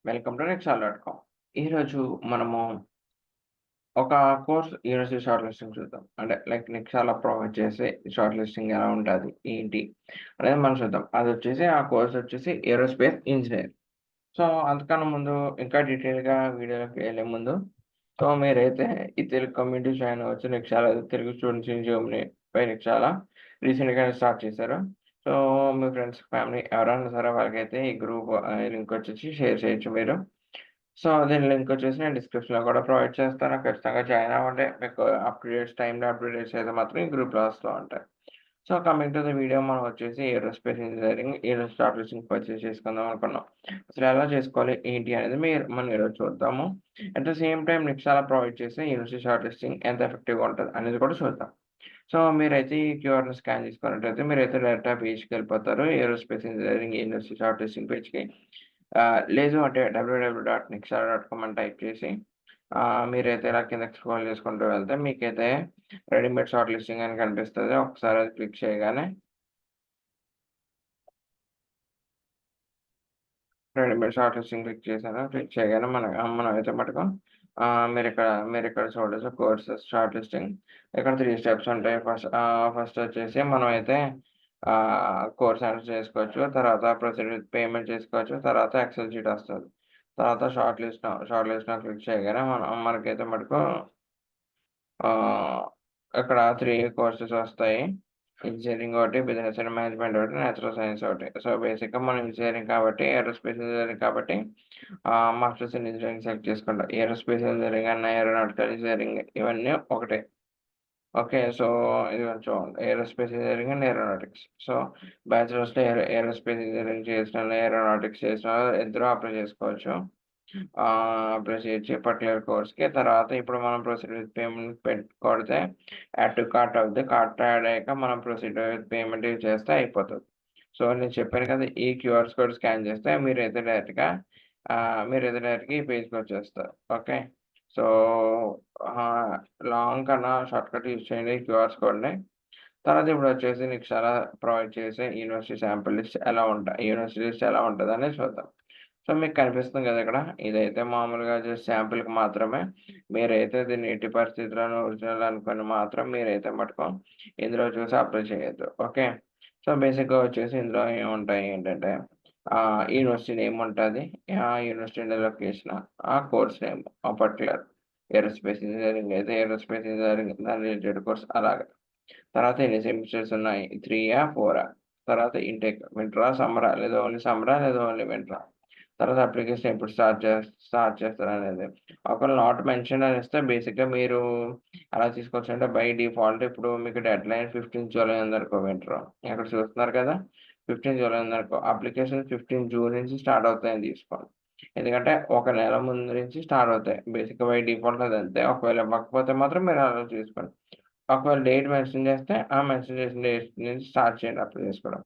Welcome to నెక్సాల్.కామ్. ఈరోజు మనము ఒక కోర్స్ యూనివర్సిటీ షార్ట్ లిస్టింగ్ చూద్దాం. అంటే నెక్సాల ప్రొవైడ్ చేసే షార్ట్ లిస్టింగ్ ఎలా ఉంటది? ఏంటి? అనేది మనం చూద్దాం. అదొచ్చేసి ఆ కోర్స్ వచ్చేసి ఏరోస్పేస్ ఇంజినీర్. సో, అంతకన్నా ముందు ఇంకా డీటెయిల్‌గా వీడియోలోకి వెళ్ళే ముందు మీరైతే ఈ తెలుగు కమ్యూనిటీ జాయిన్ అవ్వచ్చు. Nexara Telugu students in Germany by Nexara రీసెంట్‌గానే స్టార్ట్ చేశారు. సో, మీ ఫ్రెండ్స్, ఫ్యామిలీ ఎవరైనా సరే వాళ్ళకైతే ఈ గ్రూప్ లింక్ వచ్చేసి షేర్ చేయొచ్చు మీరు. సో, దీని లింక్ వచ్చేసి నేను డిస్క్రిప్షన్‌లో కూడా ప్రొవైడ్ చేస్తాను. ఖచ్చితంగా జాయిన్ అవ్వండి. మీకు టైమ్‌లో అప్డేట్స్ అయితే మాత్రం ఈ గ్రూప్‌లో వస్తూ ఉంటాయి. So, coming to the video మనం వచ్చేసి ఏరోస్పేస్ ఇంజినీరింగ్ ఈరోజు స్టార్ట్ లిస్టింగ్ పర్చేస్ చేసుకుందాం అనుకున్నాం. అసలు ఎలా చేసుకోవాలి? ఏంటి? అనేది మనం ఈరోజు చూద్దాము. At the same time Nexara provide చేసే యూనివర్సిటీ షార్ట్ లిస్టింగ్ ఎంత ఎఫెక్టివ్‌గా ఉంటది అనేది కూడా చూద్దాం. సో, మీరైతే ఈ క్యూఆర్‌ని స్కాన్ చేసుకున్నట్టయితే మీరైతే డైరెక్ట్‌గా పేజ్‌కెళ్ళిపోతారు. Aerospace engineering university shortlisting పేజ్‌కి. లేదు అంటే www.nexara.com అని టైప్ చేసి మీరైతే ఇలా కిందకి స్క్రోల్ చేసుకుంటూ వెళ్తే మీకైతే రెడీమేడ్ షార్ట్ లిస్టింగ్ అని కనిపిస్తది. ఒకసారి అది క్లిక్ చేయగానే రెడీమేడ్ షార్ట్ లిస్టింగ్ క్లిక్ చేశాను. క్లిక్ చేయగానే మనమైతే మటుకు మీరిక్కడ చూడొచ్చు కోర్సెస్ షార్ట్ లిస్టింగ్. ఇక్కడ 3 స్టెప్స్ ఉంటాయి. ఫస్ట్ వచ్చేసి మనమైతే కోర్స్ ఎంటర్ చేసుకోవచ్చు. తర్వాత ప్రొసీడ్ విత్ పేమెంట్ చేసుకోవచ్చు. తర్వాత ఎక్సెల్ షీట్ వస్తది. తర్వాత షార్ట్ లిస్ట్ క్లిక్ చేయగానే మనకైతే మటుకు ఆహ్, ఇక్కడ 3 కోర్సెస్ వస్తాయి. ఇంజినీరింగ్ ఒకటి, బిజినెస్ అండ్ మేనేజ్మెంట్ ఒకటి, నేచురల్ సైన్స్ ఒకటి. సో, బేసిక్‌గా మనం ఇంజినీరింగ్ కాబట్టి ఏరోస్పేస్ ఇంజినీరింగ్ కాబట్టి మాస్టర్స్ ఇన్ ఇంజినీరింగ్ సెలెక్ట్ చేసుకుంటాం. ఏరోస్పేస్ ఇంజినీరింగ్ అన్నా, ఏరోనాటికల్ ఇంజినీరింగ్ ఇవన్నీ ఒకటే. ఓకే. సో, ఇదిగోండి చూడండి. Aerospace engineering and aeronautics. So, బ్యాచిలర్స్‌లో ఏరోస్పేస్ ఇంజినీరింగ్ చేసినోళ్ళు, ఏరోనాటిక్స్ చేసినోళ్ళు ఇద్దరూ అప్లై చేసుకోవచ్చు. అప్లై చేయొచ్చు పర్టిక్యులర్ కోర్స్‌కి. తర్వాత ఇప్పుడు మనం ప్రొసీడ్ విత్ పేమెంట్ కొడితే యాడ్ టు కార్ట్ అవుద్ది. కార్ట్ యాడ్ అయ్యాక మనం ప్రొసీడ్ విత్ పేమెంట్ చేస్తే అయిపోతది. సో, నేను చెప్పాను కదా! ఈ క్యూఆర్ కోడ్ స్కాన్ చేస్తే మీరైతే డైరెక్ట్‌గా ఈ పేజ్‌కొచ్చేస్తారు. ఓకే. సో, ఆహ్, లాంగ్ కన్నా షార్ట్‌కట్ యూజ్ చేయండి ఈ క్యూఆర్ కోడ్‌ని. తర్వాత ఇప్పుడొచ్చేసి నీకు చాలా ప్రొవైడ్ చేసే university sample list university list ఎలా ఉంటదనేది చూద్దాం. సో, మీకు కనిపిస్తుంది కదా ఇక్కడ. ఇదైతే మామూలుగా జస్ట్ శాంపిల్‌కి మాత్రమే. మీరైతే దీన్ని ఎట్టి పరిస్థితిలోనూ ఒరిజినల్ అనుకోని మాత్రం మీరైతే మటుకు ఇందులో చూసి అప్లై చేయొద్దు. ఓకే. సో, బేసిక్‌గా వచ్చేసి ఇందులో ఏముంటాయి ఏంటంటే యూనివర్సిటీ నేమ్ ఉంటది. ఆ యూనివర్సిటీ లొకేషన్, ఆ course name particular aerospace engineering అయితే ఏరోస్పేస్ ఇంజినీరింగ్ దాని రిలేటెడ్ కోర్స్ అలాగా. తర్వాత ఎన్ని సెమిస్టర్స్ ఉన్నాయి? 3 4 తర్వాత ఇంటేక్ వింటరా? సమ్మరా? లేదా ఓన్లీ సమ్మరా? లేదా ఓన్లీ వింటరా? తర్వాత అప్లికేషన్ ఎప్పుడు స్టార్ట్ చేస్తారనేది. ఒకవేళ నాట్ మెన్షన్డ్ అని ఇస్తే బేసిక్‌గా మీరు ఎలా తీసుకోవచ్చంటే బై డిఫాల్ట్ ఇప్పుడు మీకు డెడ్‌లైన్ 15 జూలై ఉందనుకో వింటర్. ఇక్కడ చూస్తున్నారు కదా! 15 జూలై ఉందనుకో అప్లికేషన్ 15 జూన్ నుంచి స్టార్ట్ అవుతాయని తీసుకోండి. ఎందుకంటే ఒక నెల ముందు నుంచి స్టార్ట్ అవుతాయి. బేసిక్‌గా బై డిఫాల్ట్ అదంతే. ఒకవేళ ఇవ్వకపోతే మాత్రం మీరు అలా చేసుకోండి. ఒకవేళ డేట్ మెన్షన్ చేస్తే ఆ మెన్షన్ చేసిన డేట్ నుంచి స్టార్ట్ చేయండి అప్లై చేసుకోవడం.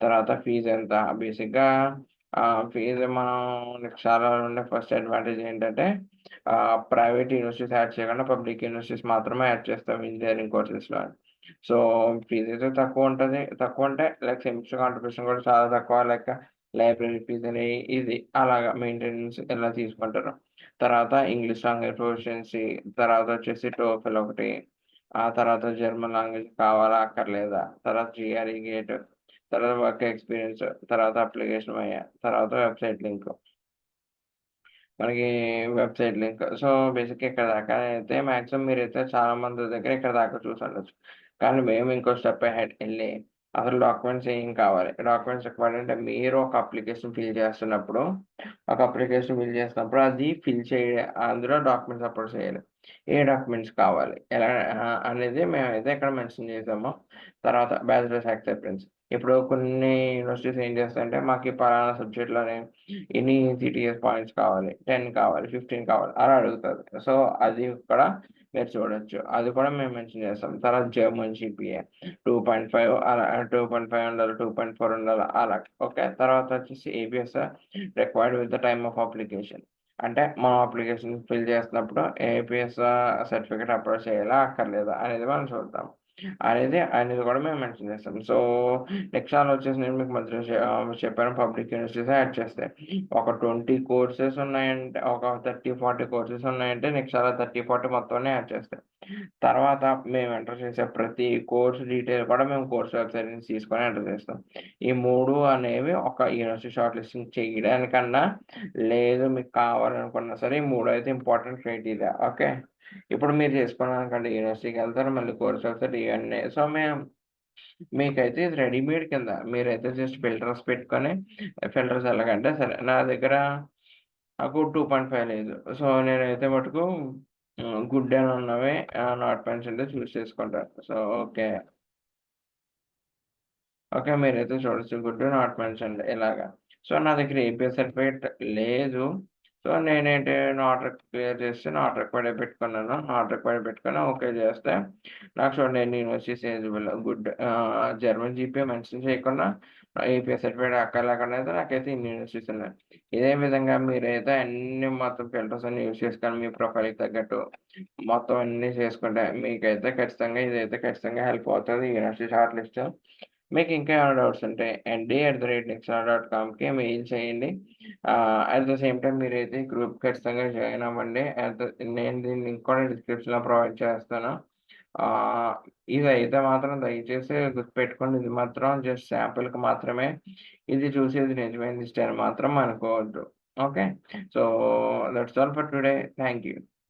తర్వాత ఫీజెంత? బేసిక్‌గా ఫీజు మనం చాలా ఉండే ఫస్ట్ అడ్వాంటేజ్ ఏంటంటే ప్రైవేట్ యూనివర్సిటీస్ యాడ్ చేయకుండా పబ్లిక్ యూనివర్సిటీస్ మాత్రమే యాడ్ చేస్తాం ఇంజినీరింగ్ కోర్సెస్‌లో. సో, ఫీజయితే తక్కువుంటది. తక్కువంటే సెమిస్టర్ కాంట్రిబ్యూషన్ కూడా చాలా తక్కువ. లైబ్రరీ ఫీజని ఇది అలాగా మెయింటెనెన్స్ ఇలా తీసుకుంటారు. తర్వాత ఇంగ్లీష్ లాంగ్వేజ్ ప్రొఫిషియన్సీ, తర్వాత వచ్చేసి టోఫెల్ ఒకటి, ఆ తర్వాత జర్మన్ లాంగ్వేజ్ కావాలా? అక్కర్లేదా? తర్వాత జీఆర్ఈ గేట్. తర్వాత వర్క్ ఎక్స్‌పీరియన్స్, తర్వాత అప్లికేషన్ తర్వాత వెబ్‌సైట్ లింక్. మనకి వెబ్‌సైట్ లింక్. సో, బేసిక్‌గా ఇక్కడ దాకా అయితే మాక్సిమం మీరైతే చాలా మంది దగ్గర ఇక్కడ దాకా చూసుండొచ్చు. కానీ మేము ఇంకో స్టెప్ అహెడ్ ఎళ్లి అసలు డాక్యుమెంట్స్ ఏం కావాలి? డాక్యుమెంట్స్ రిక్వైర్డ్ అంటే మీరు ఒక అప్లికేషన్ అది ఫిల్ అందులో డాక్యుమెంట్స్ అప్‌లోడ్ చేయాలి. ఏ డాక్యుమెంట్స్ కావాలి? ఎలా అనేది మేమైతే ఇక్కడ మెన్షన్ చేసాము. తర్వాత బ్యాచిలర్స్ యాక్సెప్టెన్స్. ఇప్పుడు కొన్ని యూనివర్సిటీస్ ఏం చేస్తాయంటే మాకు ఈ పలానా సబ్జెక్ట్‌లోనే ఎన్ని సీటీఎస్ పాయింట్స్ కావాలి, 10 కావాలి, 15 కావాలి అలా అడుగుతది. సో, అది కూడా మీరు చూడొచ్చు. అది కూడా మేము మెన్షన్ చేస్తాం. తర్వాత జర్మన్ జీపీఏ 2.5 అలా 2.5 ఉండాలి, 2.4 ఉండాలి అలా. ఓకే. తర్వాత వచ్చేసి ABS required with the time of application. అంటే మనం అప్లికేషన్ ఫిల్ చేస్తున్నప్పుడు ఏబీఎస్ సర్టిఫికేట్ అప్లోడ్ చేయాలా? అక్కర్లేదా? అనేది మనం చూద్దాం. అనేది కూడా మేము మెన్షన్ చేస్తాం. సో, నెక్స్ట్ వచ్చేసి నేను మీకు మధ్యలో చెప్పాను పబ్లిక్ యూనివర్సిటీస్ యాడ్ చేస్తే. ఒక 20 కోర్సెస్ ఉన్నాయంటే, ఒక 30, 40 కోర్సెస్ ఉన్నాయంటే నెక్స్ట్ 30, 40 మొత్తాన్ని యాడ్ చేస్తాయి. తర్వాత మేము ఎంటర్ చేసే ప్రతి కోర్స్ డీటెయిల్ కూడా మేము కోర్స్ వెబ్‌సైట్ నుంచి తీసుకొని ఎంటర్ చేస్తాం. ఈ 3 అనేవి ఒక యూనివర్సిటీ షార్ట్ లిస్టింగ్ చేయడానికన్నా, లేదు మీకు కావాలనుకున్నా సరే, ఈ 3 అయితే ఇంపార్టెంట్ క్రైటీరియా. ఓకే. ఇప్పుడు మీరు చేసుకున్నారనుకోండి యూనివర్సిటీకెళ్తారు, మళ్ళీ కోర్స్ వెబ్‌సైట్ ఇవన్నీ. సో, మీకైతే ఇది రెడీమేడ్ కింద. మీరైతే జస్ట్ ఫిల్టర్స్ పెట్టుకొని ఫిల్టర్స్ ఎలాగంటే సరే నా దగ్గర నాకు 2.5 లేదు. సో, నేనైతే మటుకు గుడ్ అని ఉన్నవి నాట్ పెన్స్ చూస్ చేసుకుంటాను. So, okay. ఓకే. మీరైతే చూడొచ్చు. గుడ్ నాట్ మెన్షన్డ్ ఇలాగా. సో, నా దగ్గర ఏపీఐ సర్టిఫికేట్ లేదు. సో, నేనేంటి నాట్ క్లియర్ చేసి నాట్ రిక్వైర్డ్ పెట్టుకున్నాను. నాట్ రిక్వైర్డ్ పెట్టుకొని ఓకే చేస్తే నాకు చూడండి ఎన్ని universities eligible good German GPA mention చేయకుండా ఏపీఐ సర్టిఫికేట్ అక్కర్లేకుండా అయితే నాకైతే ఇన్ని యూనివర్సిటీస్ ఉన్నాయి. ఇదే విధంగా మీరైతే అన్ని మొత్తం ఫిల్టర్స్ అన్ని యూజ్ చేసుకొని మీ ప్రొఫైల్‌కి తగ్గట్టు మొత్తం అన్నీ చేసుకుంటే మీకైతే ఖచ్చితంగా ఇదైతే ఖచ్చితంగా హెల్ప్ అవుతది. University short list. మీకు ఇంకా ఏమైనా డౌట్స్ ఉంటే ND@nextra.comకి మెయిల్ చేయండి. అట్ ద సేమ్ టైమ్ మీరైతే ఈ గ్రూప్ ఖచ్చితంగా జాయిన్ అవ్వండి. నేను దీని లింక్ కూడా డిస్క్రిప్షన్‌లో ప్రొవైడ్ చేస్తాను. ఆహ్, ఇదైతే మాత్రం దయచేసి గుర్తుపెట్టుకోండి. ఇది మాత్రం జస్ట్ శాంపిల్‌కి మాత్రమే. ఇది చూసి ఇది నిజమైన లిస్ట్ అని మాత్రం అనుకోవద్దు. Okay. So, that's all for today. Thank you.